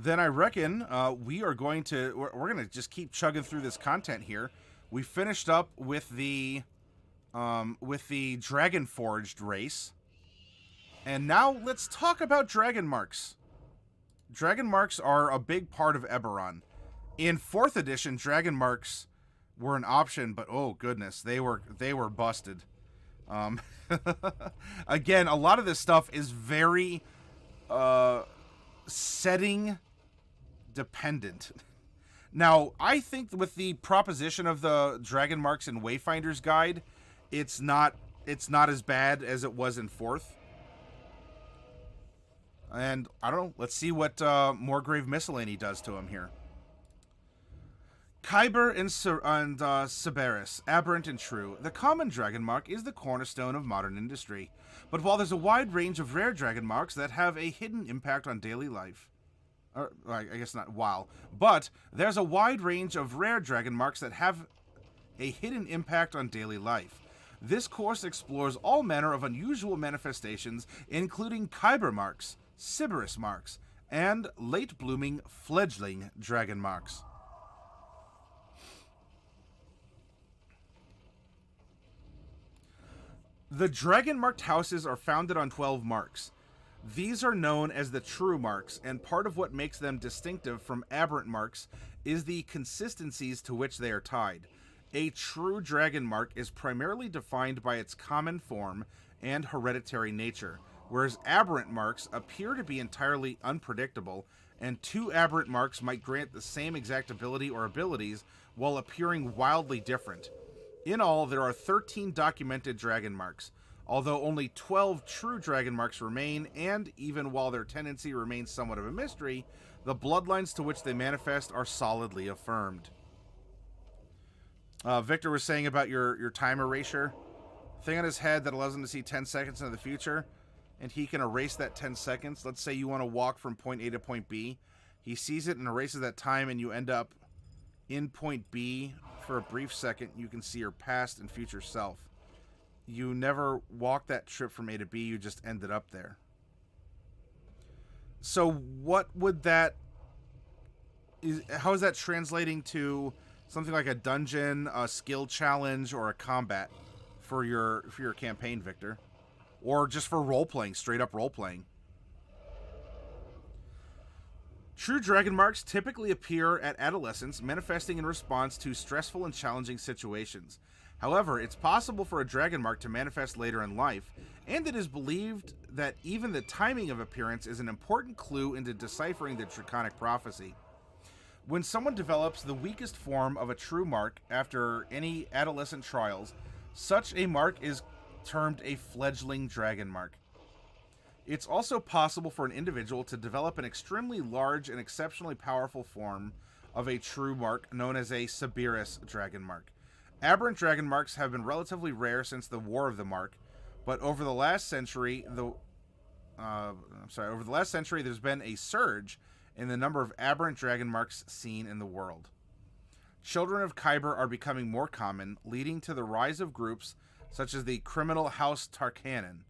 then I reckon we're going to just keep chugging through this content here. We finished up with the Dragon Forged race, and now let's talk about Dragonmarks. Dragonmarks are a big part of Eberron. In 4th edition, Dragonmarks were an option, but oh goodness, they were busted. Again, a lot of this stuff is very setting dependent. Now, I think with the proposition of the Dragonmarks and Wayfinder's guide, it's not as bad as it was in 4th. And I don't know. Let's see what Morgrave Miscellany does to him here. Khyber and Siberys, Aberrant and true, the common Dragonmark is the cornerstone of modern industry. But while there's a wide range of rare Dragonmarks that have a hidden impact on daily life, or I guess not while, but there's a wide range of rare Dragonmarks that have a hidden impact on daily life. This course explores all manner of unusual manifestations, including Khyber marks, Siberys marks, and late-blooming Fledgling Dragonmarks. The Dragon-marked houses are founded on 12 marks. These are known as the true marks, and part of what makes them distinctive from aberrant marks is the consistencies to which they are tied. A true dragon mark is primarily defined by its common form and hereditary nature, whereas aberrant marks appear to be entirely unpredictable, and 2 aberrant marks might grant the same exact ability or abilities while appearing wildly different. In all, there are 13 documented dragon marks, although only 12 true dragon marks remain, and even while their tendency remains somewhat of a mystery, the bloodlines to which they manifest are solidly affirmed. Victor was saying about your time erasure thing on his head that allows him to see 10 seconds into the future, and he can erase that 10 seconds. Let's say you want to walk from point A to point B. He sees it and erases that time, and you end up in point B for a brief second. You can see your past and future self. You never walked that trip from A to B, you just ended up there. So what would that... how is that translating to something like a dungeon, a skill challenge, or a combat for your campaign, Victor? Or just for role-playing, straight-up role-playing? True dragon marks typically appear at adolescence, manifesting in response to stressful and challenging situations. However, it's possible for a dragon mark to manifest later in life, and it is believed that even the timing of appearance is an important clue into deciphering the draconic prophecy. When someone develops the weakest form of a true mark after any adolescent trials, such a mark is termed a fledgling dragon mark. It's also possible for an individual to develop an extremely large and exceptionally powerful form of a true mark known as a Siberys dragonmark. Aberrant dragonmarks have been relatively rare since the War of the Mark, but over the last century, there's been a surge in the number of aberrant dragonmarks seen in the world. Children of Khyber are becoming more common, leading to the rise of groups such as the criminal House Tarkanan.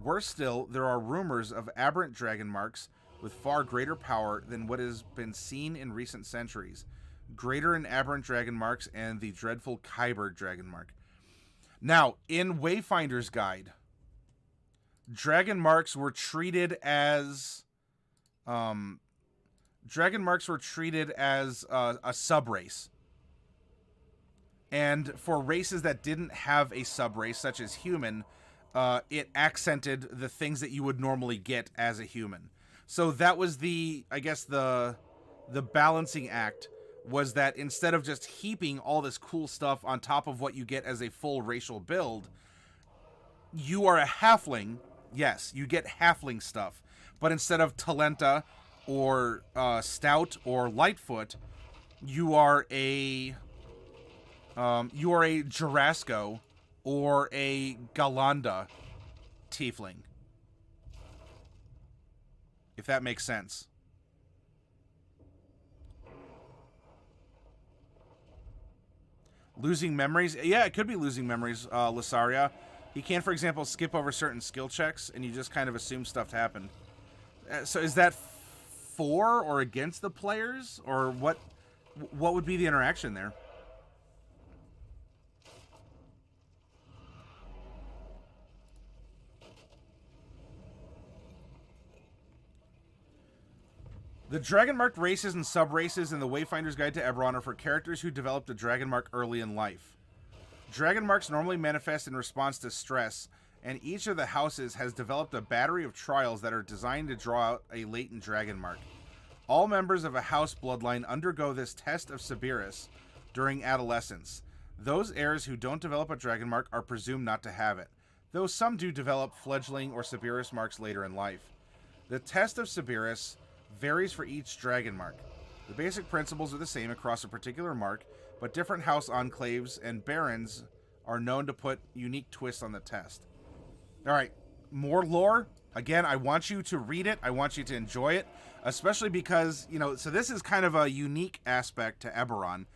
Worse still, there are rumors of aberrant dragonmarks with far greater power than what has been seen in recent centuries. Greater in aberrant dragonmarks and the dreadful Khyber Dragonmark. Now, in Wayfinder's Guide, dragonmarks were treated as a sub-race. And for races that didn't have a sub-race, such as human, it accented the things that you would normally get as a human. So that was the balancing act, was that instead of just heaping all this cool stuff on top of what you get as a full racial build, you are a halfling. Yes, you get halfling stuff. But instead of Talenta or Stout or Lightfoot, you are a Jarasco or a Galanda tiefling. If that makes sense. Losing memories? Yeah, it could be losing memories, Lysaria. He can, for example, skip over certain skill checks, and you just kind of assume stuff happened. So is that for or against the players, or what would be the interaction there? The Dragonmark races and sub-races in the Wayfinder's Guide to Eberron are for characters who developed a Dragonmark early in life. Dragonmarks normally manifest in response to stress, and each of the houses has developed a battery of trials that are designed to draw out a latent Dragonmark. All members of a house bloodline undergo this test of Siberys during adolescence. Those heirs who don't develop a Dragonmark are presumed not to have it, though some do develop Fledgling or Siberys marks later in life. The test of Siberys varies for each Dragonmark. The basic principles are the same across a particular mark, but different house enclaves and barons are known to put unique twists on the test. Alright, more lore. Again, I want you to read it. I want you to enjoy it, especially because, you know, so this is kind of a unique aspect to Eberron.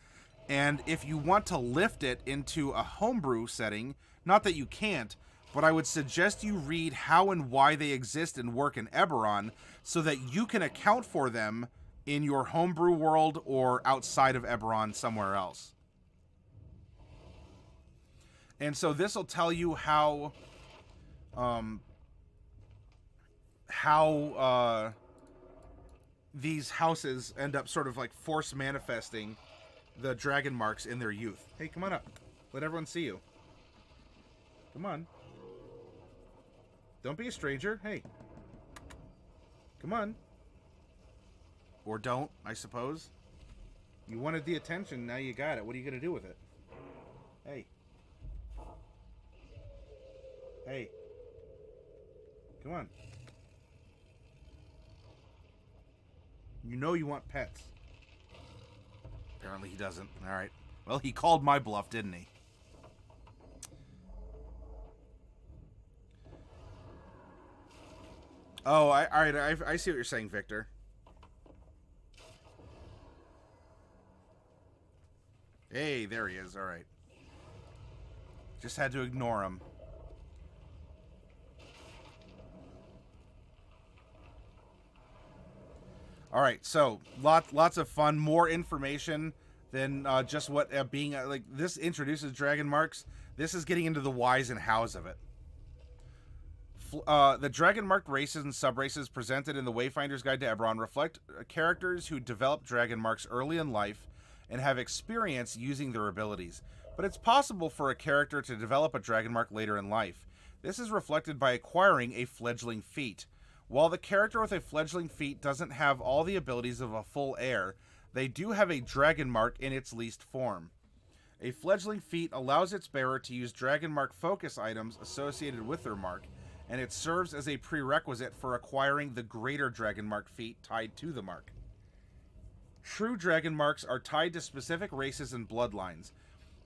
And if you want to lift it into a homebrew setting, not that you can't, but I would suggest you read how and why they exist and work in Eberron so that you can account for them in your homebrew world or outside of Eberron somewhere else. And so this will tell you how these houses end up sort of like force manifesting the Dragonmarks in their youth. Hey, come on up. Let everyone see you. Come on. Don't be a stranger. Hey. Come on. Or don't, I suppose. You wanted the attention, now you got it. What are you going to do with it? Hey. Hey. Come on. You know you want pets. Apparently he doesn't. Alright. Well, he called my bluff, didn't he? Oh, alright. I see what you're saying, Victor. Hey, there he is. Alright. Just had to ignore him. Alright, so lots of fun. More information than just what being... like, this introduces Dragonmarks. This is getting into the whys and hows of it. The Dragonmark races and sub-races presented in the Wayfinder's Guide to Eberron reflect characters who develop Dragonmarks early in life and have experience using their abilities. But it's possible for a character to develop a Dragonmark later in life. This is reflected by acquiring a Fledgling feat. While the character with a Fledgling feat doesn't have all the abilities of a full heir, they do have a Dragonmark in its least form. A Fledgling feat allows its bearer to use Dragonmark focus items associated with their mark, and it serves as a prerequisite for acquiring the greater Dragonmark feat tied to the mark. True Dragonmarks are tied to specific races and bloodlines,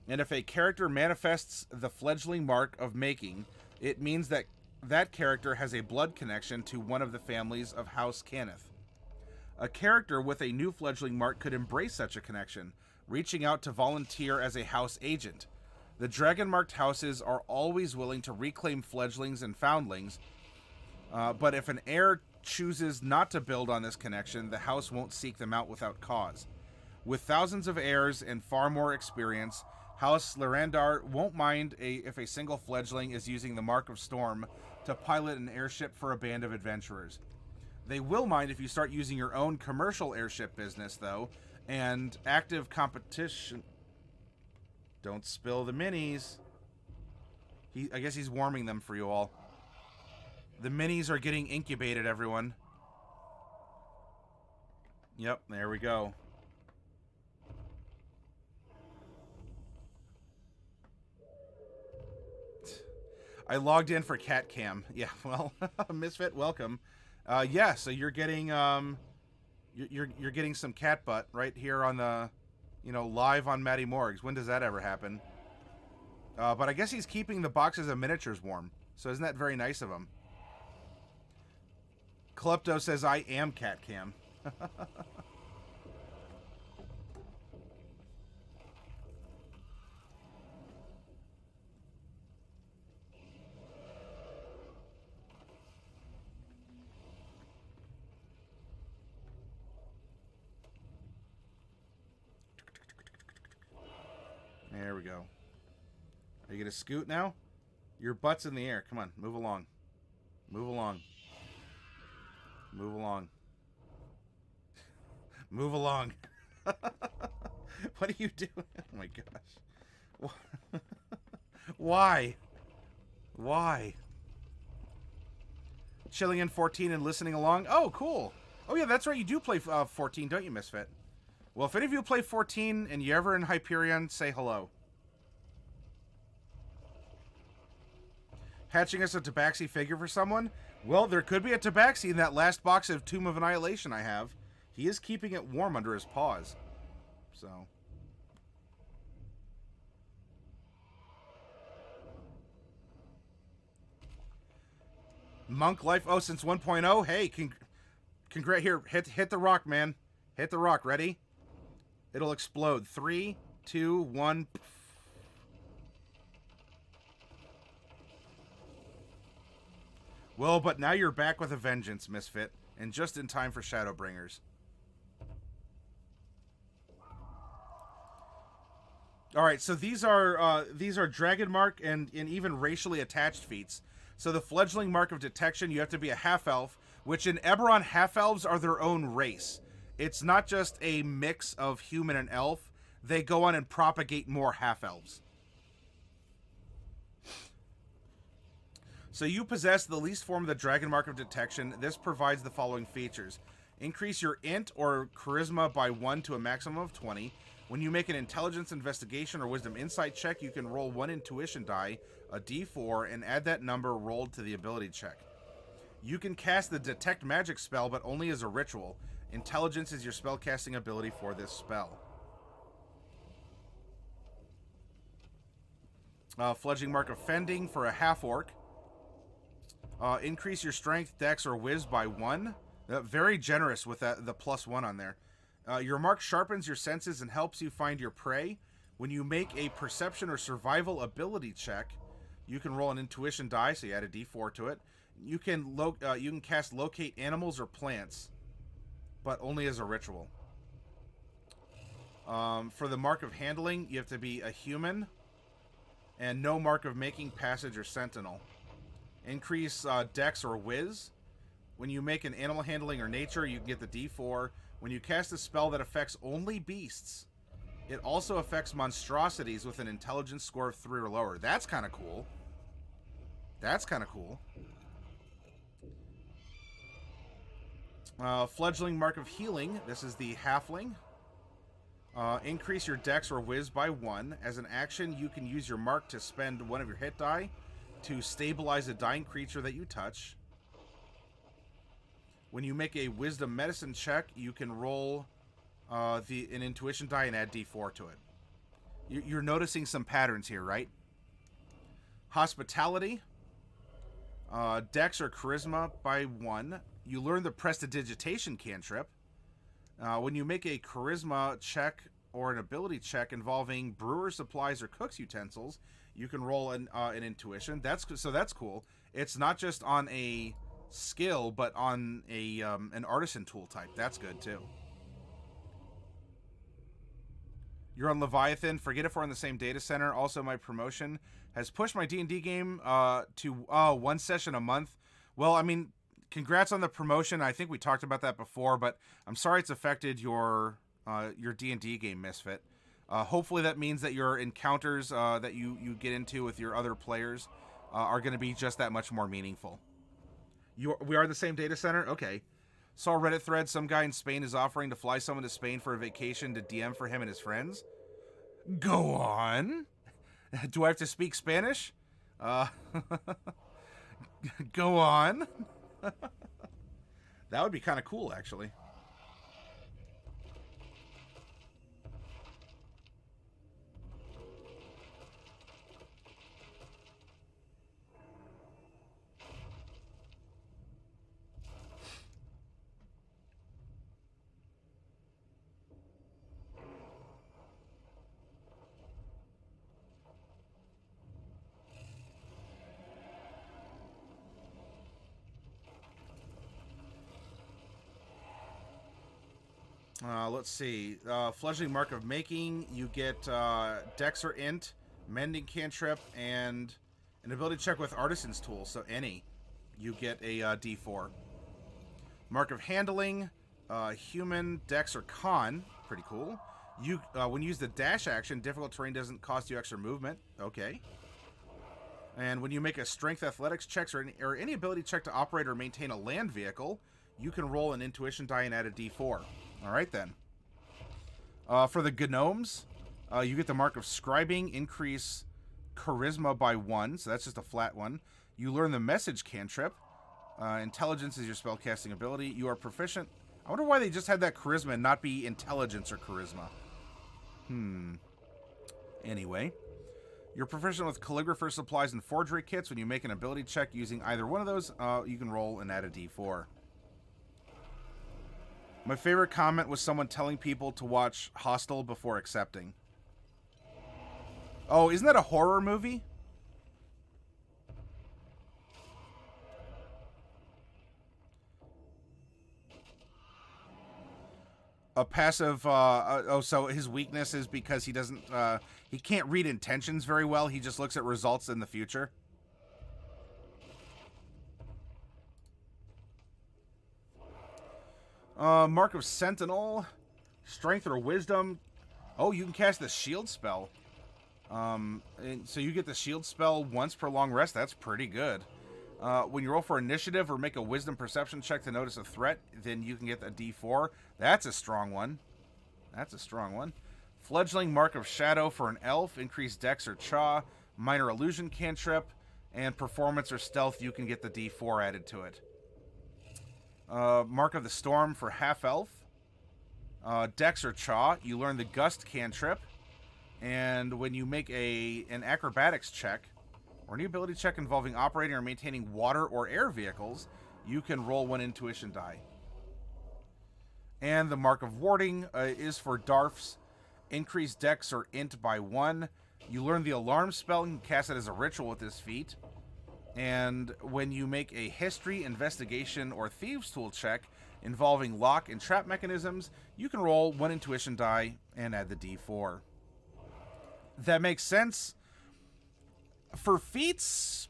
and if a character manifests the Fledgling mark of making, it means that that character has a blood connection to one of the families of House Cannith. A character with a new Fledgling mark could embrace such a connection, reaching out to volunteer as a house agent. The Dragonmarked houses are always willing to reclaim fledglings and foundlings, but if an heir chooses not to build on this connection, the house won't seek them out without cause. With thousands of heirs and far more experience, House Lyrandar won't mind if a single fledgling is using the Mark of Storm to pilot an airship for a band of adventurers. They will mind if you start using your own commercial airship business, though, and active competition... Don't spill the minis. I guess he's warming them for you all. The minis are getting incubated, everyone. Yep, there we go. I logged in for cat cam. Yeah, well, Misfit, welcome. Yeah, so you're getting you're getting some cat butt right here on the, you know, live on Matty Morgs. When does that ever happen? But I guess he's keeping the boxes of miniatures warm. So isn't that very nice of him? Klepto says, I am cat cam. There we go. Are you going to scoot now? Your butt's in the air. Come on, move along. Move along. Move along. Move along. What are you doing? Oh my gosh. Why? Why? Chilling in 14 and listening along? Oh, cool. Oh yeah, that's right. You do play 14, don't you, Misfit? Well, if any of you play 14 and you're ever in Hyperion, say hello. Hatching us a Tabaxi figure for someone? Well, there could be a Tabaxi in that last box of Tomb of Annihilation I have. He is keeping it warm under his paws. So... Monk life. Oh, since 1.0. Hey, congrats. Here, hit the rock, man. Hit the rock. Ready? It'll explode. 3, 2, 1. Well, but now you're back with a vengeance, Misfit, and just in time for Shadowbringers. All right, so these are Dragonmark and even racially attached feats. So the Fledgling Mark of Detection, you have to be a half-elf, which in Eberron, half-elves are their own race. It's not just a mix of human and elf. They go on and propagate more half-elves. So you possess the least form of the Dragonmark of Detection. This provides the following features. Increase your int or charisma by 1 to a maximum of 20. When you make an intelligence, investigation, or wisdom insight check, you can roll 1 intuition die, a d4, and add that number rolled to the ability check. You can cast the detect magic spell, but only as a ritual. Intelligence is your spellcasting ability for this spell. Fledgling Mark of Fending for a half-orc. Increase your strength, dex, or whiz by 1. Very generous with the +1 on there. Your mark sharpens your senses and helps you find your prey. When you make a perception or survival ability check, you can roll an intuition die, so you add a d4 to it. You can cast locate animals or plants, but only as a ritual. For the mark of handling, you have to be a human, and no mark of making, passage, or sentinel. Increase dex or whiz. When you make an animal handling or nature, you can get the d4. When you cast a spell that affects only beasts, it also affects monstrosities with an intelligence score of 3 or lower. That's kind of cool. That's kind of cool. Fledgling Mark of Healing. This is the halfling. Increase your dex or whiz by 1. As an action, you can use your mark to spend 1 of your hit die to stabilize a dying creature that you touch. When you make a wisdom medicine check, you can roll an intuition die and add d4 to it. You're noticing some patterns here, right? Hospitality. Dex or charisma by 1. You learn the prestidigitation cantrip. When you make a charisma check or an ability check involving brewer supplies or cook's utensils, you can roll an intuition. That's cool. It's not just on a skill, but on an artisan tool type. That's good too. You're on Leviathan. Forget if we're on the same data center. Also, my promotion has pushed my D&D game to 1 session a month. Well, I mean, congrats on the promotion. I think we talked about that before, but I'm sorry it's affected your D&D game, Misfit. Hopefully that means that your encounters that you get into with your other players are going to be just that much more meaningful. We are the same data center? Okay. Saw a Reddit thread. Some guy in Spain is offering to fly someone to Spain for a vacation to DM for him and his friends. Go on. Do I have to speak Spanish? Go on. That would be kind of cool, actually. Let's see. Fledgling Mark of Making, you get Dex or Int, Mending Cantrip, and an ability check with Artisan's Tool, so any. You get a D4. Mark of Handling, Human, Dex, or Con, pretty cool. You when you use the dash action, difficult terrain doesn't cost you extra movement. Okay. And when you make a Strength Athletics checks or any ability check to operate or maintain a land vehicle, you can roll an Intuition die and add a D4. All right, then. For the Gnomes, you get the Mark of Scribing, increase Charisma by 1, so that's just a flat one. You learn the Message Cantrip. Intelligence is your spellcasting ability. You are proficient. I wonder why they just had that Charisma and not be Intelligence or Charisma. Anyway. You're proficient with Calligrapher supplies and forgery kits. When you make an ability check using either one of those, you can roll and add a D4. My favorite comment was someone telling people to watch Hostel before accepting. Oh, isn't that a horror movie? A passive, so his weakness is because he doesn't, he can't read intentions very well. He just looks at results in the future. Mark of Sentinel, Strength or Wisdom. Oh, you can cast the Shield spell. And so you get the Shield spell once per long rest. That's pretty good. When you roll for initiative or make a Wisdom Perception check to notice a threat, then you can get a D4. That's a strong one. That's a strong one. Fledgling, Mark of Shadow for an elf. Increased Dex or Chaw. Minor Illusion cantrip. And Performance or Stealth, you can get the D4 added to it. Mark of the Storm for half-elf. Dex or Chaw, you learn the Gust cantrip. And when you make an Acrobatics check, or any ability check involving operating or maintaining water or air vehicles, you can roll one Intuition die. And the Mark of Warding is for Darfs. Increase Dex or Int by 1. You learn the Alarm spell and cast it as a ritual with this feat. And when you make a History, Investigation, or Thieves Tool check involving lock and trap mechanisms, you can roll one Intuition die and add the D4. That makes sense. For feats,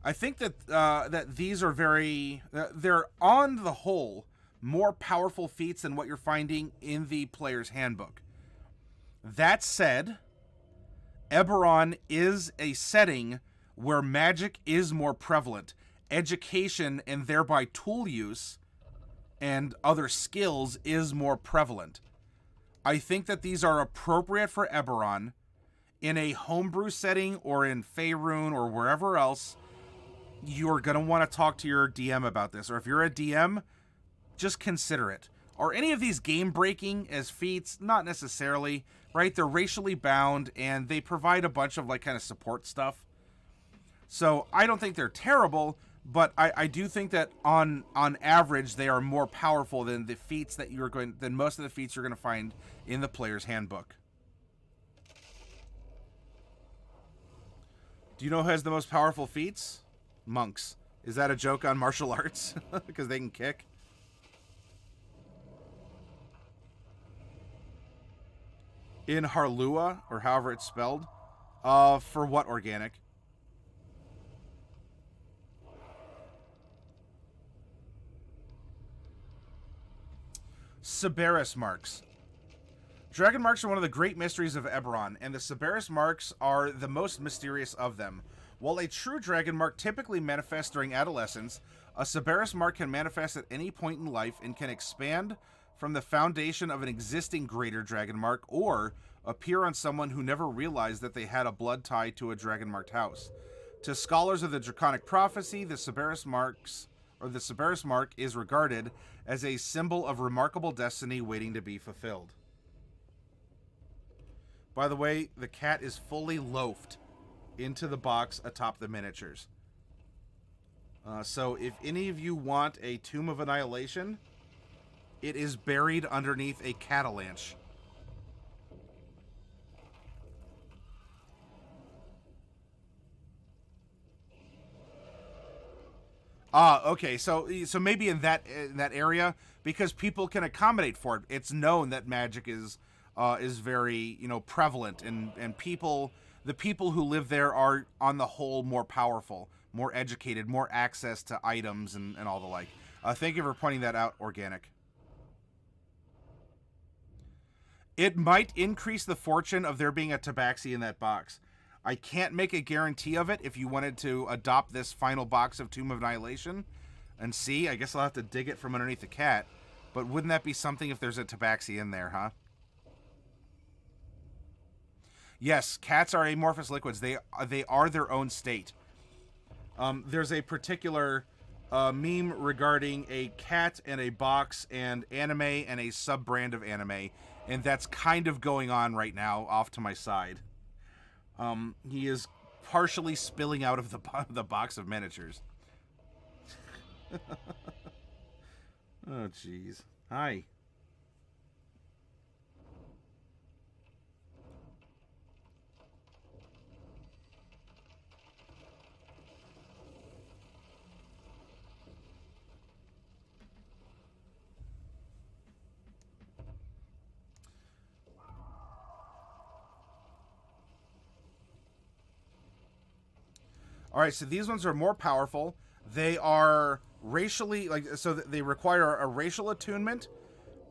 I think that that these are they're on the whole more powerful feats than what you're finding in the player's handbook. That said, Eberron is a setting where magic is more prevalent. Education and thereby tool use and other skills is more prevalent. I think that these are appropriate for Eberron. In a homebrew setting or in Faerun or wherever else, you're going to want to talk to your DM about this. Or if you're a DM, just consider it. Are any of these game-breaking as feats? Not necessarily, right? They're racially bound, and they provide a bunch of, like, kind of support stuff. So I don't think they're terrible, but I do think that on average, they are more powerful than the feats that than most of the feats you're going to find in the player's handbook. Do you know who has the most powerful feats? Monks. Is that a joke on martial arts? Because they can kick? In Harlua, or however it's spelled. For what organic? Siberys marks. Dragon marks are one of the great mysteries of Eberron, and the Siberys marks are the most mysterious of them. While a true dragon mark typically manifests during adolescence, a Siberys mark can manifest at any point in life and can expand from the foundation of an existing greater dragon mark or appear on someone who never realized that they had a blood tie to a dragon marked house. To scholars of the Draconic prophecy, the Siberys mark is regarded as a symbol of remarkable destiny waiting to be fulfilled. By the way, the cat is fully loafed into the box atop the miniatures. So if any of you want a Tomb of Annihilation, it is buried underneath a catalanche. Ah, okay. So maybe in that area, because people can accommodate for it. It's known that magic is very, you know, prevalent, and the people who live there are on the whole more powerful, more educated, more access to items and all the like. Thank you for pointing that out, Organic. It might increase the fortune of there being a tabaxi in that box. I can't make a guarantee of it if you wanted to adopt this final box of Tomb of Annihilation and see. I guess I'll have to dig it from underneath the cat. But wouldn't that be something if there's a tabaxi in there, huh? Yes, cats are amorphous liquids. They are their own state. There's a particular meme regarding a cat and a box and anime and a sub-brand of anime, and that's kind of going on right now off to my side. He is partially spilling out of the box of miniatures. Oh, jeez. Hi. All right, so these ones are more powerful. They are racially, so they require a racial attunement,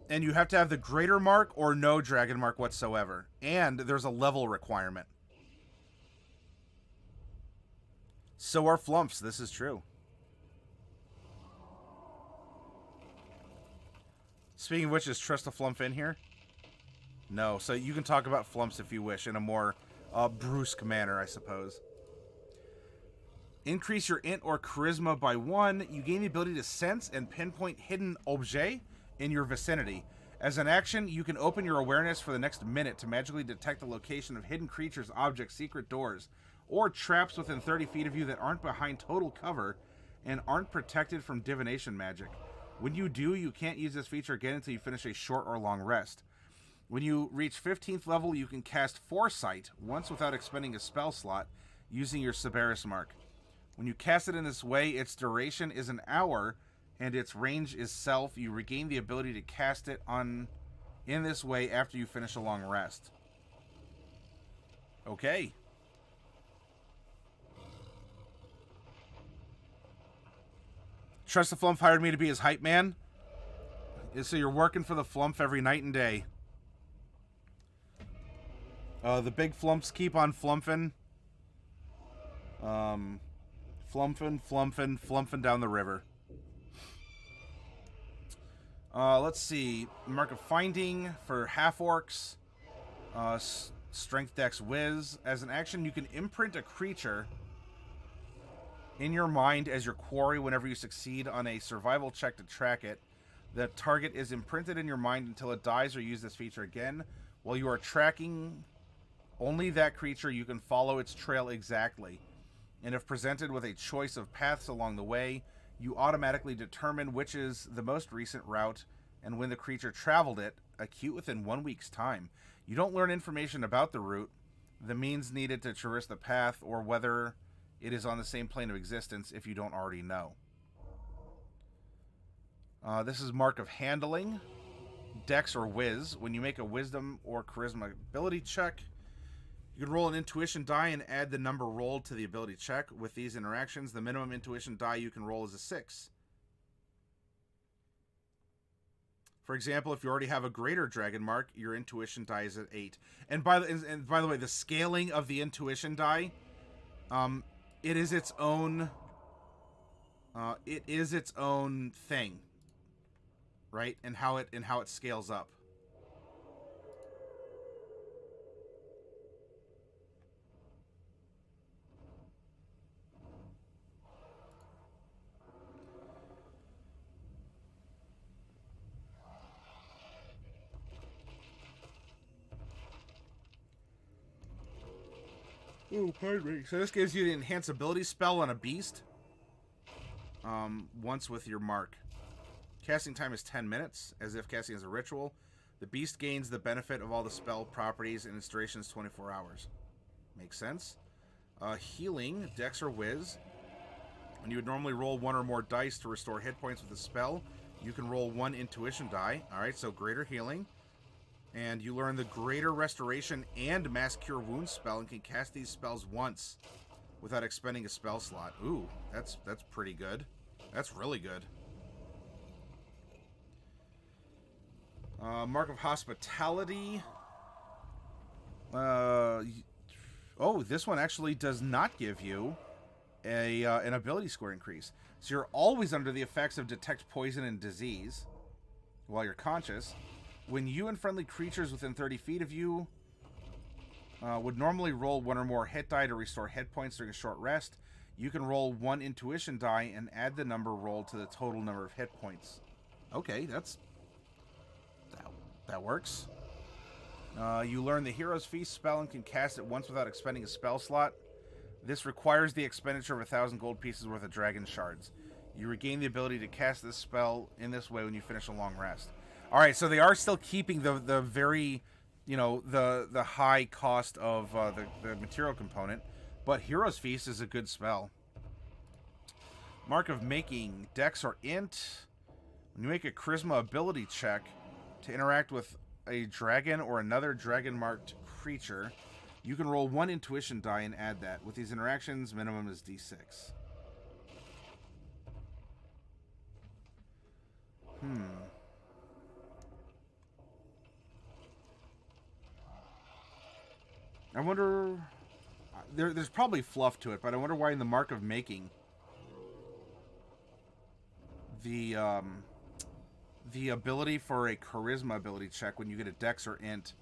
and you have to have the greater mark or no dragon mark whatsoever. And there's a level requirement. So are flumps, this is true. Speaking of which, is Trust a Flump in here? No, so you can talk about flumps if you wish in a more brusque manner, I suppose. Increase your int or charisma by 1. You gain the ability to sense and pinpoint hidden objets in your vicinity. As an action, you can open your awareness for the next minute to magically detect the location of hidden creatures, objects, secret doors, or traps within 30 feet of you that aren't behind total cover and aren't protected from divination magic. When you do, you can't use this feature again until you finish a short or long rest. When you reach 15th level, you can cast Foresight once without expending a spell slot using your Siberys mark. When you cast it in this way, its duration is an hour, and its range is self. You regain the ability to cast it in this way after you finish a long rest. Okay. Trust the Flump hired me to be his hype man. So you're working for the Flump every night and day. The big Flumps keep on flumping. Flumping down the river. Let's see. Mark of Finding for half-orcs. Strength Dex Whiz. As an action, you can imprint a creature in your mind as your quarry whenever you succeed on a survival check to track it. The target is imprinted in your mind until it dies or use this feature again. While you are tracking only that creature, you can follow its trail exactly. And if presented with a choice of paths along the way, you automatically determine which is the most recent route and when the creature traveled it, acute within 1 week's time. You don't learn information about the route, the means needed to traverse the path, or whether it is on the same plane of existence if you don't already know. This is Mark of Handling, Dex or Whiz. When you make a Wisdom or Charisma ability check, you can roll an Intuition die and add the number rolled to the ability check. With these interactions, the minimum Intuition die you can roll is a 6. For example, if you already have a greater dragon mark, your Intuition die is at 8. And by the way, the scaling of the Intuition die, it is its own thing, right? And how it scales up. Oh, pardon me. So this gives you the enhance ability spell on a beast. Once with your mark. Casting time is 10 minutes, as if casting as a ritual. The beast gains the benefit of all the spell properties and its duration is 24 hours. Makes sense. Healing, Dex or Whiz. And you would normally roll 1 or more dice to restore hit points with a spell. You can roll 1 intuition die. Alright, so greater healing. And you learn the Greater Restoration and Mass Cure Wounds spell and can cast these spells once without expending a spell slot. Ooh, that's pretty good. That's really good. Mark of Hospitality. Oh, this one actually does not give you an ability score increase. So you're always under the effects of Detect Poison and Disease while you're conscious. When you and friendly creatures within 30 feet of you would normally roll 1 or more hit die to restore hit points during a short rest, you can roll 1 intuition die and add the number rolled to the total number of hit points. Okay, that works. You learn the Hero's Feast spell and can cast it once without expending a spell slot. This requires the expenditure of 1,000 gold pieces worth of dragon shards. You regain the ability to cast this spell in this way when you finish a long rest. Alright, so they are still keeping the very, you know, the high cost of the material component, but Hero's Feast is a good spell. Mark of Making, Dex or Int. When you make a Charisma ability check to interact with a dragon or another dragon-marked creature, you can roll 1 intuition die and add that. With these interactions, minimum is D6. I wonder... There's probably fluff to it, but I wonder why in the Mark of Making the ability for a Charisma ability check when you get a Dex or Int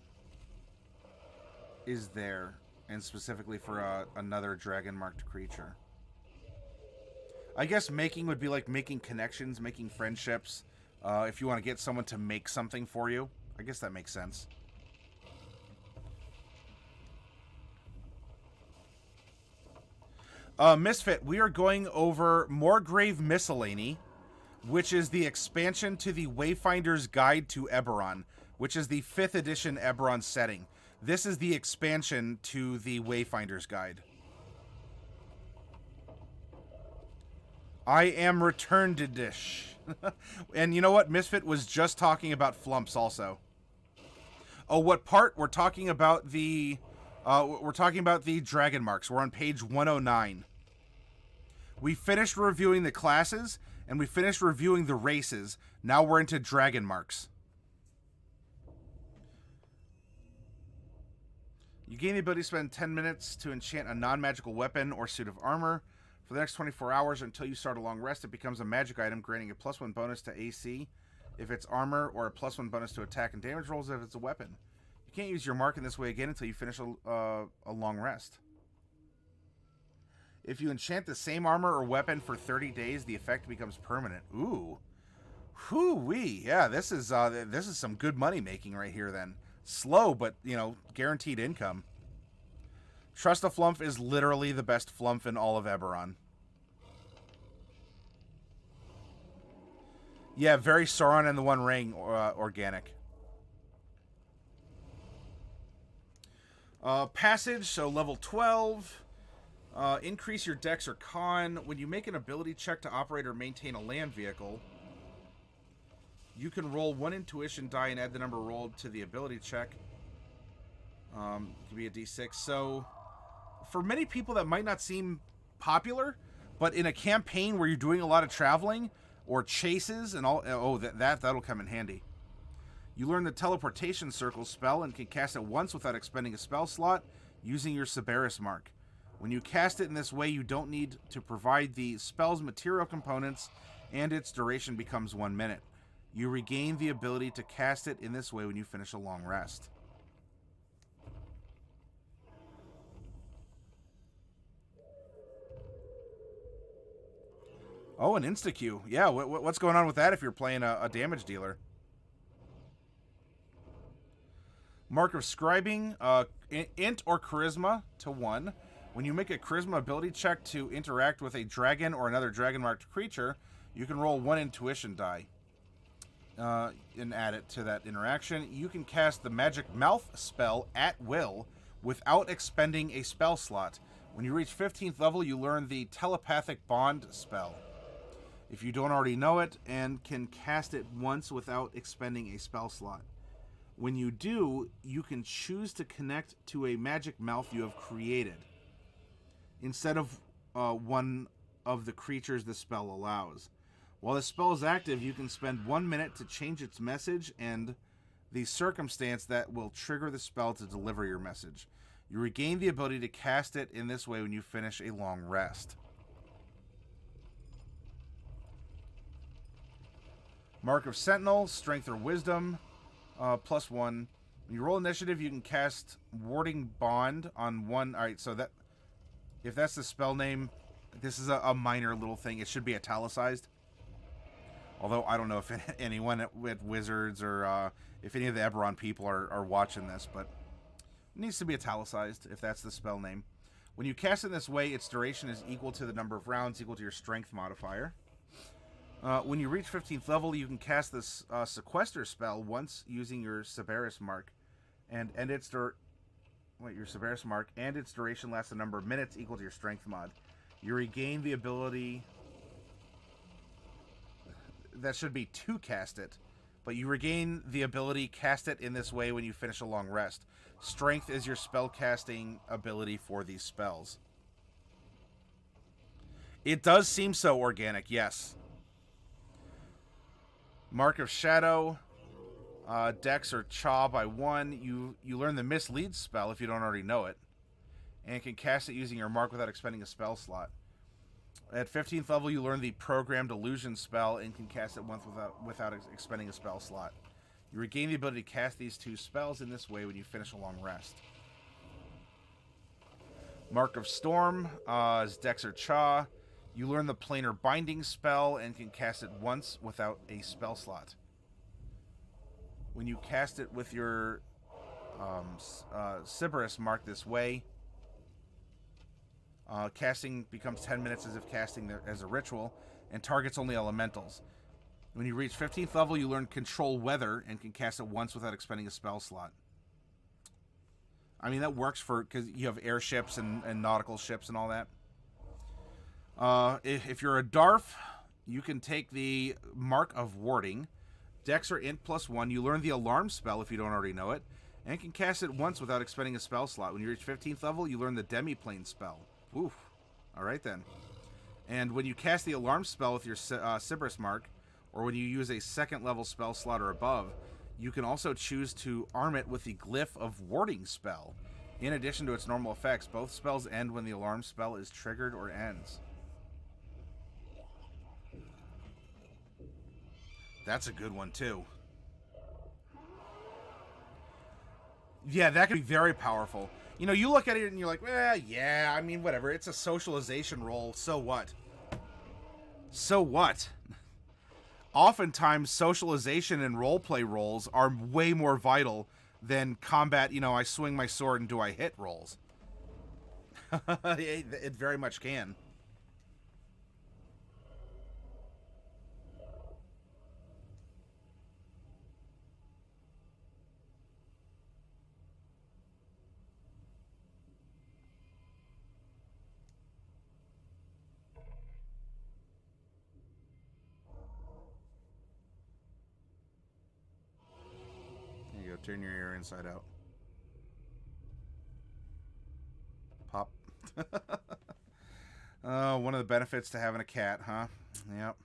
is there, and specifically for another dragon-marked creature. I guess making would be like making connections, making friendships. If you want to get someone to make something for you. I guess that makes sense. Misfit, we are going over Morgrave Miscellany, which is the expansion to the Wayfinder's Guide to Eberron, which is the 5th edition Eberron setting. This is the expansion to the Wayfinder's Guide. I am returned to dish. And you know what? Misfit was just talking about flumps also. Oh, what part? We're talking about the Dragonmarks. We're on page 109. We finished reviewing the classes, and we finished reviewing the races. Now we're into Dragonmarks. You gain the ability to spend 10 minutes to enchant a non-magical weapon or suit of armor. For the next 24 hours until you start a long rest, it becomes a magic item, granting a +1 bonus to AC if it's armor, or a +1 bonus to attack and damage rolls if it's a weapon. You can't use your mark in this way again until you finish a long rest. If you enchant the same armor or weapon for 30 days, the effect becomes permanent. Ooh. Whoo-wee. Yeah, this is some good money making right here then. Slow, but, you know, guaranteed income. Trust a Flump is literally the best Flump in all of Eberron. Yeah, very Sauron and the One Ring organic. Passage, so level 12. Increase your Dex or Con. When you make an ability check to operate or maintain a land vehicle, you can roll 1 intuition die and add the number rolled to the ability check. It can be a D6. So, for many people that might not seem popular, but in a campaign where you're doing a lot of traveling or chases and all, that'll come in handy. You learn the Teleportation Circle spell and can cast it once without expending a spell slot using your Siberys mark. When you cast it in this way, you don't need to provide the spell's material components, and its duration becomes 1 minute. You regain the ability to cast it in this way when you finish a long rest. Oh, an insta-Q. Yeah, what's going on with that if you're playing a damage dealer? Mark of Scribing, Int or Charisma to 1. When you make a Charisma ability check to interact with a dragon or another dragon-marked creature, you can roll 1 intuition die and add it to that interaction. You can cast the Magic Mouth spell at will without expending a spell slot. When you reach 15th level, you learn the Telepathic Bond spell. If you don't already know it, and can cast it once without expending a spell slot. When you do, you can choose to connect to a magic mouth you have created, instead of one of the creatures the spell allows. While the spell is active, you can spend 1 minute to change its message and the circumstance that will trigger the spell to deliver your message. You regain the ability to cast it in this way when you finish a long rest. Mark of Sentinel, Strength or Wisdom, +1. When you roll initiative, you can cast Warding Bond on one. Alright, so that, if that's the spell name, this is a minor little thing. It should be italicized. Although, I don't know if anyone at Wizards or if any of the Eberron people are watching this, but it needs to be italicized if that's the spell name. When you cast it in this way, its duration is equal to the number of rounds, equal to your strength modifier. When you reach 15th level, you can cast this Sequester spell once using your Siberys mark, and its duration lasts a number of minutes equal to your strength mod. You regain the ability. That should be to cast it, but you regain the ability cast it in this way when you finish a long rest. Strength is your spell casting ability for these spells. It does seem so organic, yes. Mark of Shadow, Dex or Cha by 1. You learn the Mislead spell if you don't already know it, and can cast it using your mark without expending a spell slot. At 15th level, you learn the Programmed Illusion spell and can cast it once without expending a spell slot. You regain the ability to cast these two spells in this way when you finish a long rest. Mark of Storm is Dex or Cha. You learn the Planar Binding spell and can cast it once without a spell slot. When you cast it with your Siberys mark this way, casting becomes 10 minutes as if casting as a ritual, and targets only elementals. When you reach 15th level, you learn Control Weather and can cast it once without expending a spell slot. I mean, that works because you have airships and nautical ships and all that. If you're a Darf, you can take the Mark of Warding. Dex or Int +1. You learn the Alarm spell if you don't already know it, and can cast it once without expending a spell slot. When you reach 15th level, you learn the Demiplane spell. Oof. Alright then. And when you cast the Alarm spell with your Siberys mark, or when you use a 2nd level spell slot or above, you can also choose to arm it with the Glyph of Warding spell. In addition to its normal effects, both spells end when the Alarm spell is triggered or ends. That's a good one, too. Yeah, that could be very powerful. You know, you look at it and you're like, well, yeah, I mean, whatever. It's a socialization role. So what? So what? Oftentimes, socialization and roleplay roles are way more vital than combat, you know, I swing my sword and do I hit rolls. It very much can. Turn your ear inside out. Pop. One of the benefits to having a cat, huh? Yep.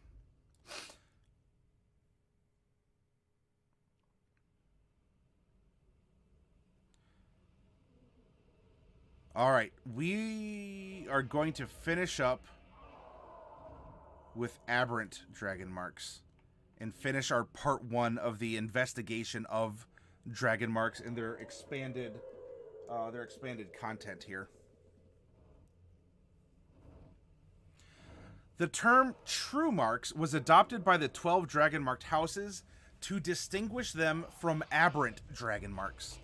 Alright, we are going to finish up with Aberrant Dragonmarks and finish our part 1 of the investigation of Dragonmarks and their expanded content here. The term True Marks was adopted by the 12 Dragonmarked houses to distinguish them from Aberrant Dragonmarks,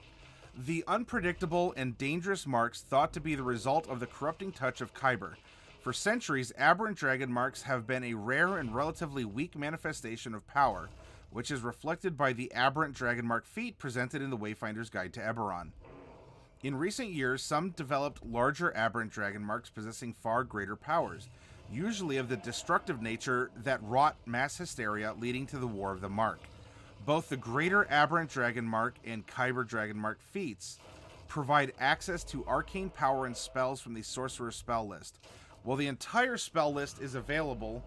the unpredictable and dangerous marks thought to be the result of the corrupting touch of Khyber. For centuries, Aberrant Dragonmarks have been a rare and relatively weak manifestation of power, which is reflected by the Aberrant Dragonmark feat presented in the Wayfinder's Guide to Eberron. In recent years, some developed larger aberrant dragonmarks possessing far greater powers, usually of the destructive nature that wrought mass hysteria leading to the War of the Mark. Both the Greater Aberrant Dragonmark and Khyber Dragonmark feats provide access to arcane power and spells from the Sorcerer's spell list. While the entire spell list is available,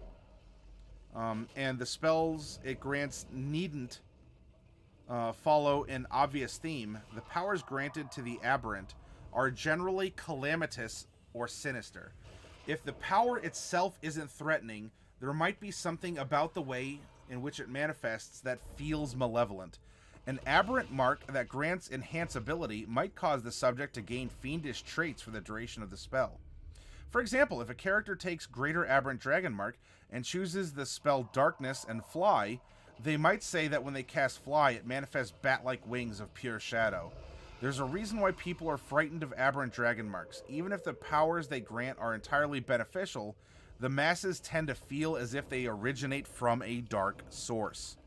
and the spells it grants needn't follow an obvious theme, the powers granted to the Aberrant are generally calamitous or sinister. If the power itself isn't threatening, there might be something about the way in which it manifests that feels malevolent. An aberrant mark that grants enhanceability might cause the subject to gain fiendish traits for the duration of the spell. For example, if a character takes Greater Aberrant Dragonmark and chooses the spell Darkness and Fly, they might say that when they cast Fly, it manifests bat-like wings of pure shadow. There's a reason why people are frightened of aberrant dragonmarks. Even if the powers they grant are entirely beneficial, the masses tend to feel as if they originate from a dark source.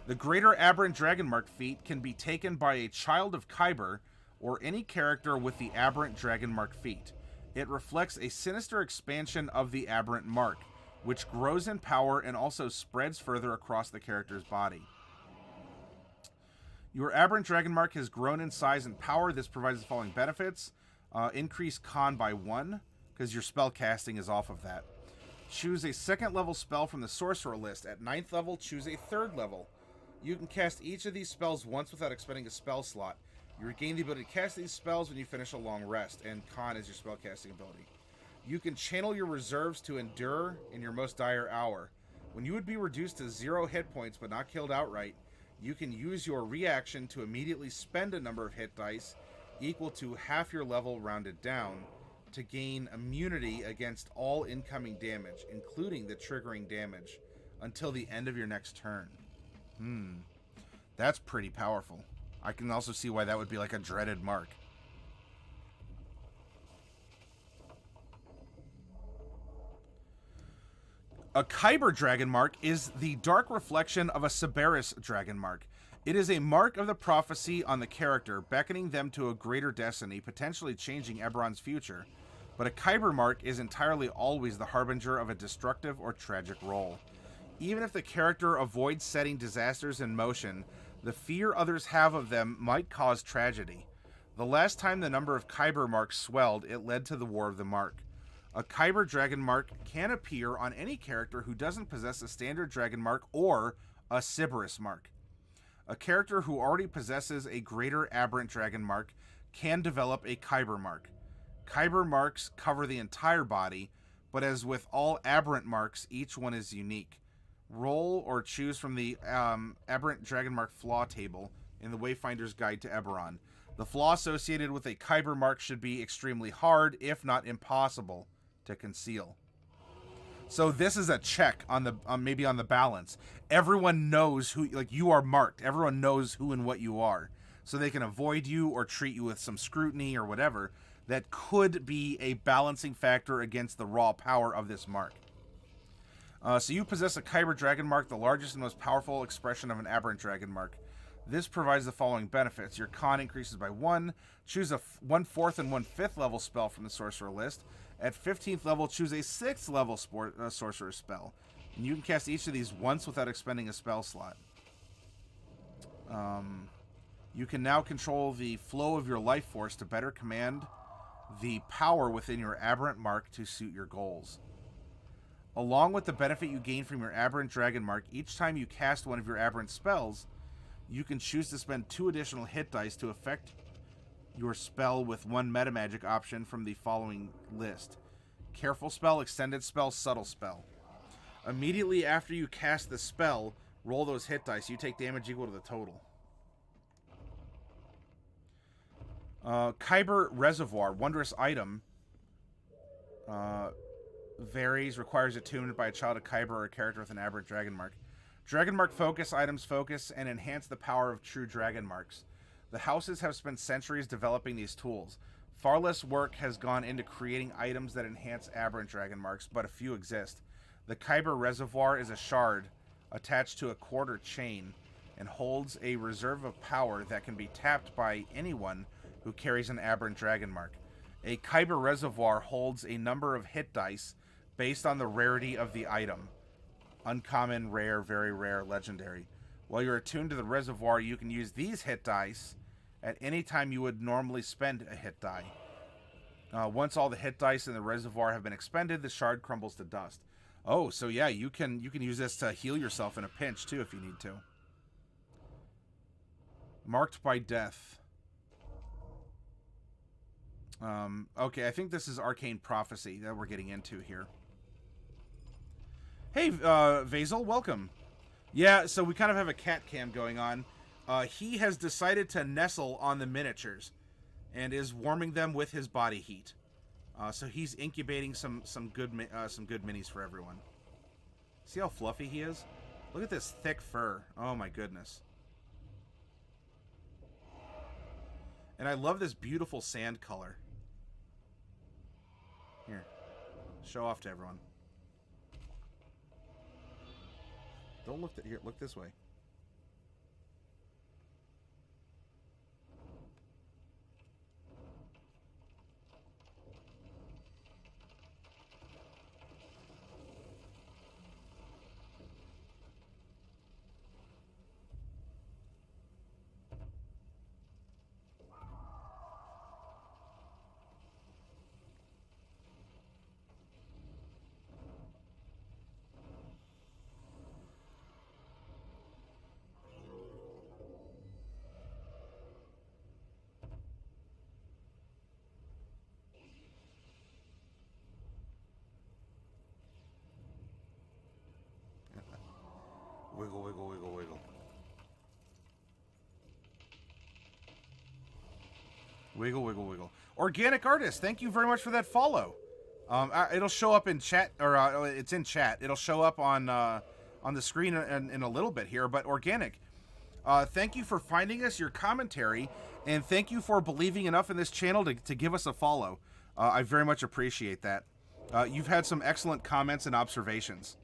The Greater Aberrant Dragonmark feat can be taken by a child of Khyber or any character with the Aberrant Dragonmark feat. It reflects a sinister expansion of the Aberrant Mark, which grows in power and also spreads further across the character's body. Your Aberrant Dragonmark has grown in size and power. This provides the following benefits. Increase con by 1, because your spell casting is off of that. Choose a 2nd level spell from the Sorcerer list. At 9th level, choose a 3rd level. You can cast each of these spells once without expending a spell slot. You regain the ability to cast these spells when you finish a long rest, and con is your spell casting ability. You can channel your reserves to endure in your most dire hour. When you would be reduced to 0 hit points but not killed outright, you can use your reaction to immediately spend a number of hit dice equal to half your level rounded down to gain immunity against all incoming damage, including the triggering damage, until the end of your next turn. That's pretty powerful. I can also see why that would be like a dreaded mark. A Khyber Dragonmark is the dark reflection of a Siberys Dragonmark. It is a mark of the prophecy on the character, beckoning them to a greater destiny, potentially changing Eberron's future. But a Khyber mark is entirely always the harbinger of a destructive or tragic role. Even if the character avoids setting disasters in motion, the fear others have of them might cause tragedy. The last time the number of Khyber marks swelled, it led to the War of the Mark. A Khyber Dragonmark can appear on any character who doesn't possess a standard Dragonmark or a Siberys mark. A character who already possesses a Greater Aberrant Dragonmark can develop a Khyber mark. Khyber marks cover the entire body, but as with all aberrant marks, each one is unique. Roll or choose from the Aberrant Dragonmark flaw table in the Wayfinder's Guide to Eberron. The flaw associated with a Khyber mark should be extremely hard, if not impossible, to conceal. So this is a check on the maybe on the balance. Everyone knows who, like, you are marked. Everyone knows who and what you are, so they can avoid you or treat you with some scrutiny or whatever. That could be a balancing factor against the raw power of this mark. So you possess a Khyber Dragonmark, the largest and most powerful expression of an Aberrant Dragonmark. This provides the following benefits. Your con increases by 1. Choose a 1/4 and 1/5 level spell from the Sorcerer list. At 15th level, choose a 6th level Sorcerer spell. And you can cast each of these once without expending a spell slot. You can now control the flow of your life force to better command the power within your Aberrant mark to suit your goals. Along with the benefit you gain from your Aberrant Dragonmark, each time you cast one of your Aberrant spells, you can choose to spend 2 additional hit dice to affect your spell with 1 metamagic option from the following list. Careful Spell, Extended Spell, Subtle Spell. Immediately after you cast the spell, roll those hit dice. You take damage equal to the total. Khyber Reservoir, Wondrous Item. Varies, requires attunement by a child of Khyber or a character with an Aberrant Dragonmark. Dragonmark focus items focus and enhance the power of true Dragonmarks. The houses have spent centuries developing these tools. Far less work has gone into creating items that enhance Aberrant Dragonmarks, but a few exist. The Khyber Reservoir is a shard attached to a quarter chain. and holds a reserve of power that can be tapped by anyone who carries an Aberrant Dragonmark. A Khyber Reservoir holds a number of hit dice based on the rarity of the item. Uncommon, rare, very rare, legendary. While you're attuned to the reservoir, you can use these hit dice at any time you would normally spend a hit die. Once all the hit dice in the reservoir have been expended, the shard crumbles to dust. Oh, so yeah, you can use this to heal yourself in a pinch too if you need to. Marked by death. Okay, I think this is Arcane Prophecy that we're getting into here. Hey, Vazel, welcome. Yeah, so we kind of have a cat cam going on. He has decided to nestle on the miniatures and is warming them with his body heat. So he's incubating some good minis for everyone. See how fluffy he is? Look at this thick fur. Oh my goodness. And I love this beautiful sand color. Here, show off to everyone. Don't look here. Look this way. Wiggle, wiggle, wiggle, wiggle. Wiggle, wiggle, wiggle. Organic Artist, thank you very much for that follow. It'll show up in chat, or it's in chat. It'll show up on the screen in a little bit here. But Organic, thank you for finding us, your commentary, and thank you for believing enough in this channel to give us a follow. I very much appreciate that. You've had some excellent comments and observations.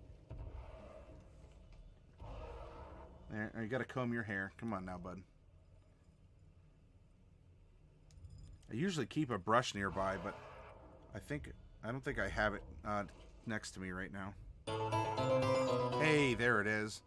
There, you gotta comb your hair. Come on now, bud. I usually keep a brush nearby, but I don't think I have it next to me right now. Hey, there it is.